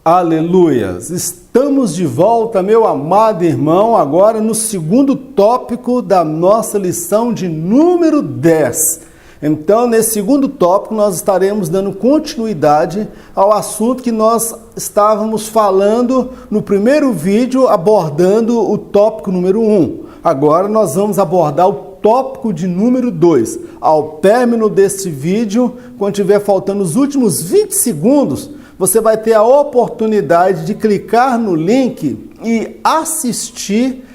Aleluias! Estamos de volta, meu amado irmão, agora no segundo tópico da nossa lição de número 10. Então, nesse segundo tópico, nós estaremos dando continuidade ao assunto que nós estávamos falando no primeiro vídeo, abordando o tópico número 1. Agora nós vamos abordar o tópico de número 2. Ao término desse vídeo, quando tiver faltando os últimos 20 segundos, você vai ter a oportunidade de clicar no link e assistir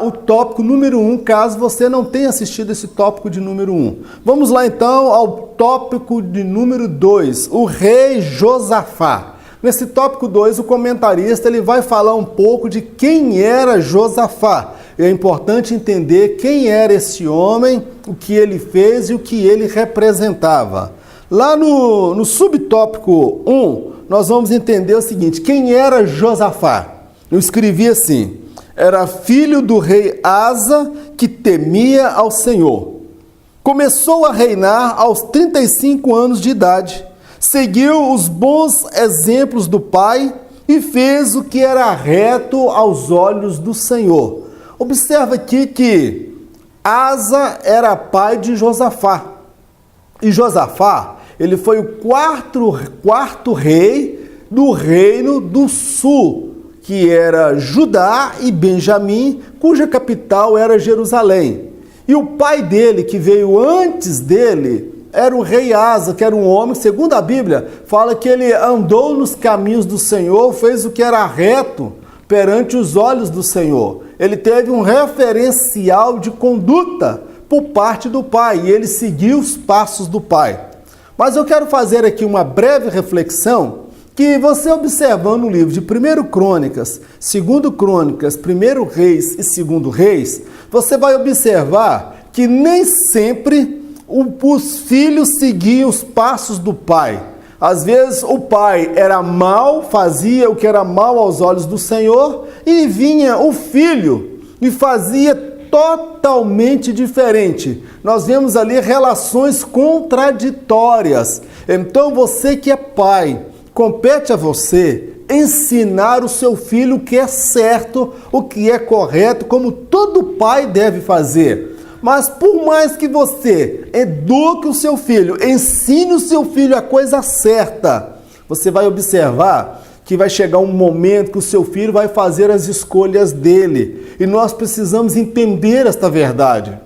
o tópico número 1, caso você não tenha assistido esse tópico de número 1. Vamos lá então ao tópico de número 2, o rei Josafá. Nesse tópico 2, o comentarista ele vai falar um pouco de quem era Josafá. É importante entender quem era esse homem, o que ele fez e o que ele representava. Lá no subtópico 1, nós vamos entender o seguinte: quem era Josafá? Eu escrevi assim: era filho do rei Asa, que temia ao Senhor. Começou a reinar aos 35 anos de idade. Seguiu os bons exemplos do pai e fez o que era reto aos olhos do Senhor. Observa aqui que Asa era pai de Josafá. E Josafá, ele foi o quarto rei do reino do sul, que era Judá e Benjamim, cuja capital era Jerusalém. E o pai dele, que veio antes dele, era o rei Asa, que era um homem, segundo a Bíblia, fala que ele andou nos caminhos do Senhor, fez o que era reto perante os olhos do Senhor. Ele teve um referencial de conduta por parte do pai, e ele seguiu os passos do pai. Mas eu quero fazer aqui uma breve reflexão, que você observando o livro de 1 Crônicas, 2 Crônicas, 1 Reis e 2 Reis, você vai observar que nem sempre os filhos seguiam os passos do pai. Às vezes o pai era mau, fazia o que era mau aos olhos do Senhor, e vinha o filho e fazia totalmente diferente. Nós vemos ali relações contraditórias. Então você que é pai, compete a você ensinar o seu filho o que é certo, o que é correto, como todo pai deve fazer. Mas por mais que você eduque o seu filho, ensine o seu filho a coisa certa, você vai observar que vai chegar um momento que o seu filho vai fazer as escolhas dele. E nós precisamos entender esta verdade.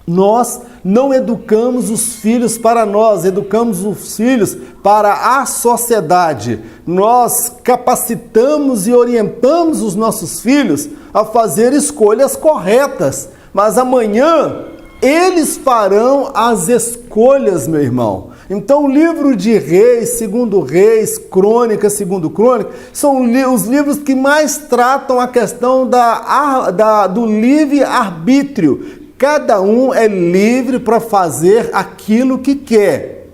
Nós não educamos os filhos para nós, educamos os filhos para a sociedade. Nós capacitamos e orientamos os nossos filhos a fazer escolhas corretas. Mas amanhã eles farão as escolhas, meu irmão. Então o livro de Reis, 2 Reis, Crônicas, 2 Crônicas, são os livros que mais tratam a questão do livre-arbítrio. Cada um é livre para fazer aquilo que quer.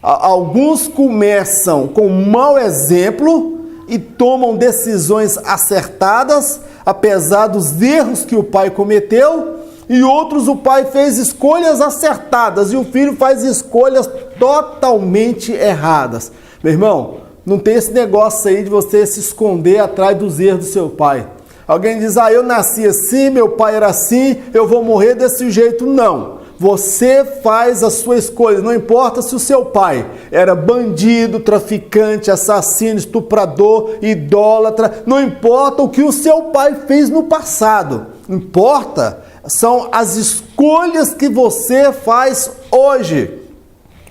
Alguns começam com um mau exemplo e tomam decisões acertadas, apesar dos erros que o pai cometeu, e outros o pai fez escolhas acertadas e o filho faz escolhas totalmente erradas. Meu irmão, não tem esse negócio aí de você se esconder atrás dos erros do seu pai. Alguém diz: eu nasci assim, meu pai era assim, eu vou morrer desse jeito. Não. Você faz a sua escolha, não importa se o seu pai era bandido, traficante, assassino, estuprador, idólatra, não importa o que o seu pai fez no passado, importa são as escolhas que você faz hoje.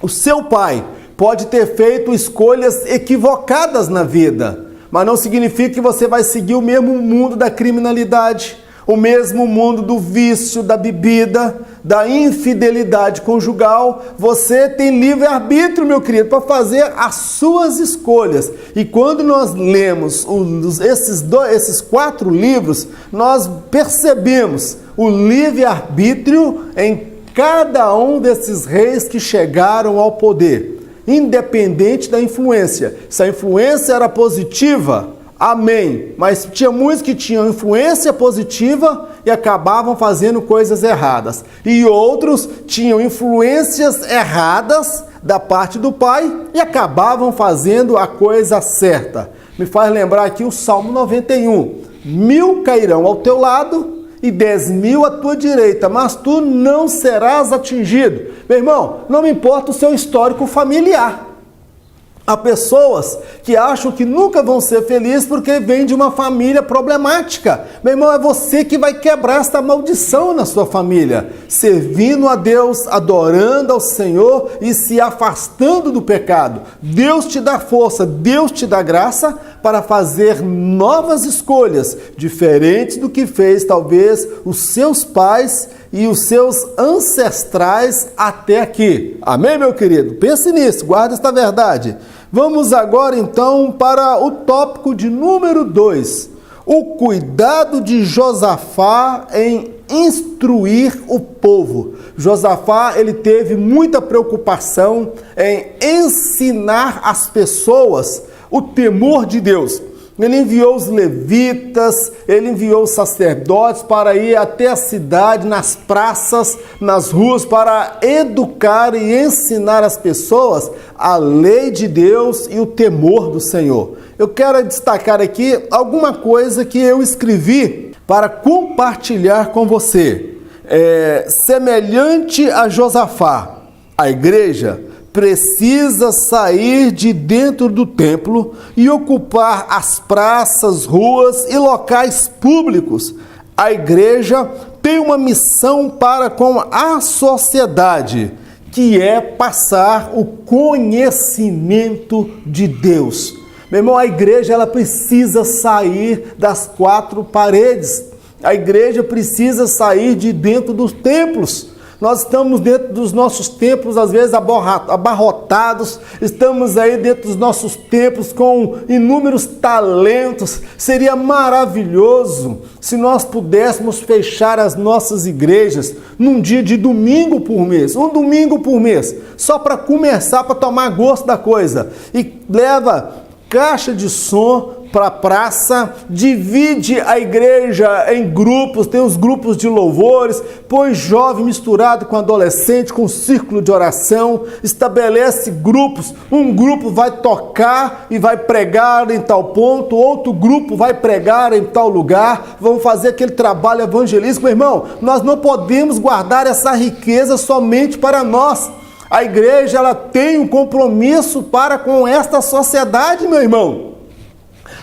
O seu pai pode ter feito escolhas equivocadas na vida, mas não significa que você vai seguir o mesmo mundo da criminalidade, o mesmo mundo do vício, da bebida, da infidelidade conjugal. Você tem livre-arbítrio, meu querido, para fazer as suas escolhas. E quando nós lemos esses 4 livros, nós percebemos o livre-arbítrio em cada um desses reis que chegaram ao poder, independente da influência. Se a influência era positiva, amém. Mas tinha muitos que tinham influência positiva e acabavam fazendo coisas erradas. E outros tinham influências erradas da parte do pai e acabavam fazendo a coisa certa. me faz lembrar aqui o Salmo 91. 1000 cairão ao teu lado e 10.000 à tua direita, mas tu não serás atingido. Meu irmão, não me importa o seu histórico familiar. Há pessoas que acham que nunca vão ser felizes porque vêm de uma família problemática. Meu irmão, é você que vai quebrar esta maldição na sua família, servindo a Deus, adorando ao Senhor e se afastando do pecado. Deus te dá força, Deus te dá graça para fazer novas escolhas, diferentes do que fez talvez os seus pais e os seus ancestrais até aqui. Amém, meu querido? Pense nisso, guarda esta verdade. Vamos agora então para o tópico de número 2. O cuidado de Josafá em instruir o povo. Josafá, ele teve muita preocupação em ensinar as pessoas o temor de Deus. Ele enviou os levitas, ele enviou os sacerdotes para ir até a cidade, nas praças, nas ruas, para educar e ensinar as pessoas a lei de Deus e o temor do Senhor. Eu quero destacar aqui alguma coisa que eu escrevi para compartilhar com você. Semelhante a Josafá, a igreja precisa sair de dentro do templo e ocupar as praças, ruas e locais públicos. A igreja tem uma missão para com a sociedade, que é passar o conhecimento de Deus. Meu irmão, a igreja ela precisa sair das quatro paredes. A igreja precisa sair de dentro dos templos. Nós estamos dentro dos nossos templos, às vezes abarrotados, estamos aí dentro dos nossos templos com inúmeros talentos. Seria maravilhoso se nós pudéssemos fechar as nossas igrejas num dia de domingo por mês, um domingo por mês, só para começar, para tomar gosto da coisa. E leva caixa de som para a praça, divide a igreja em grupos, tem os grupos de louvores, põe jovem misturado com adolescente, com círculo de oração, estabelece grupos, um grupo vai tocar e vai pregar em tal ponto, outro grupo vai pregar em tal lugar, vão fazer aquele trabalho evangelístico. Meu irmão, nós não podemos guardar essa riqueza somente para nós. A igreja ela tem um compromisso para com esta sociedade, meu irmão.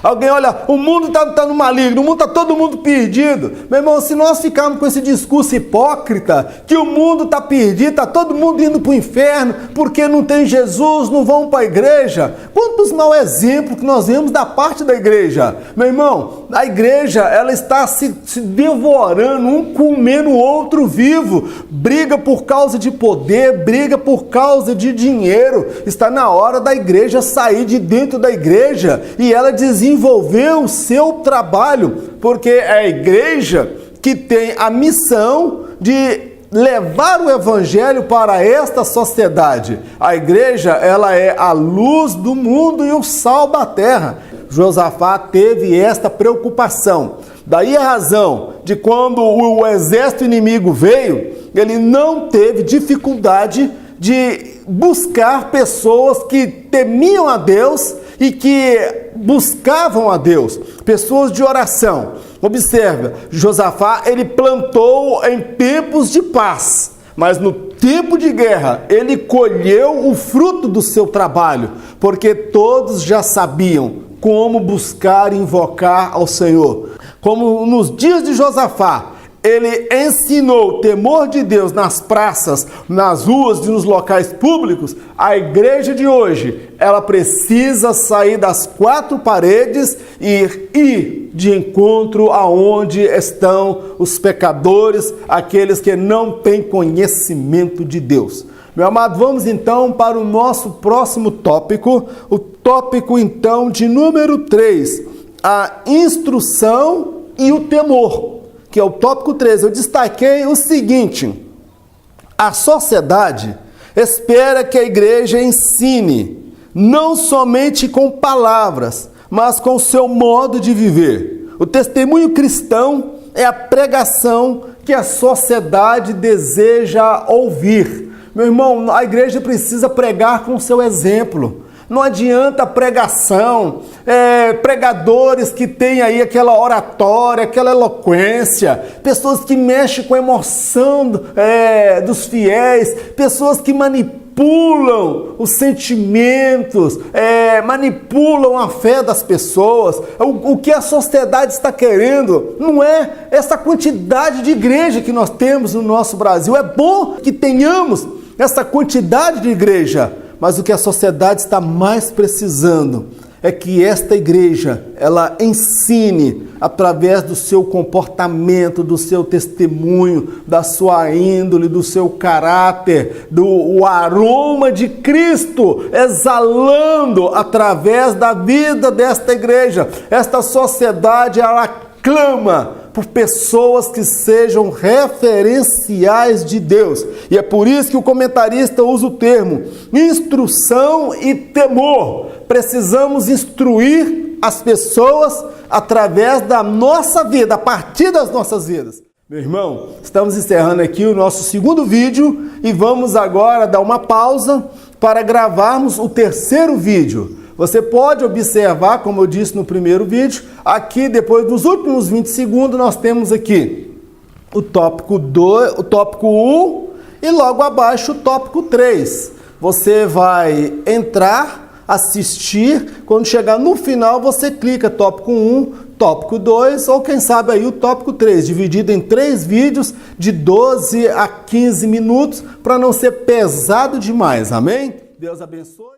Alguém olha, o mundo está no maligno, o mundo está todo mundo perdido. Meu irmão, se nós ficarmos com esse discurso hipócrita, que o mundo está perdido, está todo mundo indo para o inferno, porque não tem Jesus, não vão para a igreja. Quantos maus exemplos que nós vemos da parte da igreja. Meu irmão, a igreja ela está se devorando, um comendo o outro vivo. Briga por causa de poder, briga por causa de dinheiro. Está na hora da igreja sair de dentro da igreja e ela desenvolver o seu trabalho, porque é a igreja que tem a missão de levar o evangelho para esta sociedade. A igreja, ela é a luz do mundo e o sal da terra. Josafá teve esta preocupação. Daí a razão de quando o exército inimigo veio, ele não teve dificuldade de buscar pessoas que temiam a Deus e que buscavam a Deus, pessoas de oração. Observa, Josafá, ele plantou em tempos de paz, mas no tempo de guerra, ele colheu o fruto do seu trabalho, porque todos já sabiam como buscar e invocar ao Senhor. Como nos dias de Josafá, ele ensinou o temor de Deus nas praças, nas ruas e nos locais públicos. A igreja de hoje, ela precisa sair das quatro paredes e ir de encontro aonde estão os pecadores, aqueles que não têm conhecimento de Deus. Meu amado, vamos então para o nosso próximo tópico, o tópico então de número 3, a instrução e o temor. Que é o tópico 13, eu destaquei o seguinte: a sociedade espera que a igreja ensine, não somente com palavras, mas com o seu modo de viver. O testemunho cristão é a pregação que a sociedade deseja ouvir. Meu irmão, a igreja precisa pregar com o seu exemplo. Não adianta pregação, pregadores que têm aí aquela oratória, aquela eloquência, pessoas que mexem com a emoção dos fiéis, pessoas que manipulam os sentimentos, manipulam a fé das pessoas. O que a sociedade está querendo não é essa quantidade de igreja que nós temos no nosso Brasil. É bom que tenhamos essa quantidade de igreja, mas o que a sociedade está mais precisando é que esta igreja, ela ensine através do seu comportamento, do seu testemunho, da sua índole, do seu caráter, do aroma de Cristo exalando através da vida desta igreja. Esta sociedade, ela clama por pessoas que sejam referenciais de Deus. E é por isso que o comentarista usa o termo instrução e temor. Precisamos instruir as pessoas através da nossa vida, a partir das nossas vidas. Meu irmão, estamos encerrando aqui o nosso segundo vídeo e vamos agora dar uma pausa para gravarmos o terceiro vídeo. Você pode observar, como eu disse no primeiro vídeo, aqui depois dos últimos 20 segundos nós temos aqui o tópico 2, o tópico 1 e logo abaixo o tópico 3. Você vai entrar, assistir, quando chegar no final você clica tópico 1, tópico 2 ou quem sabe aí o tópico 3, dividido em 3 vídeos de 12 a 15 minutos para não ser pesado demais, amém? Deus abençoe.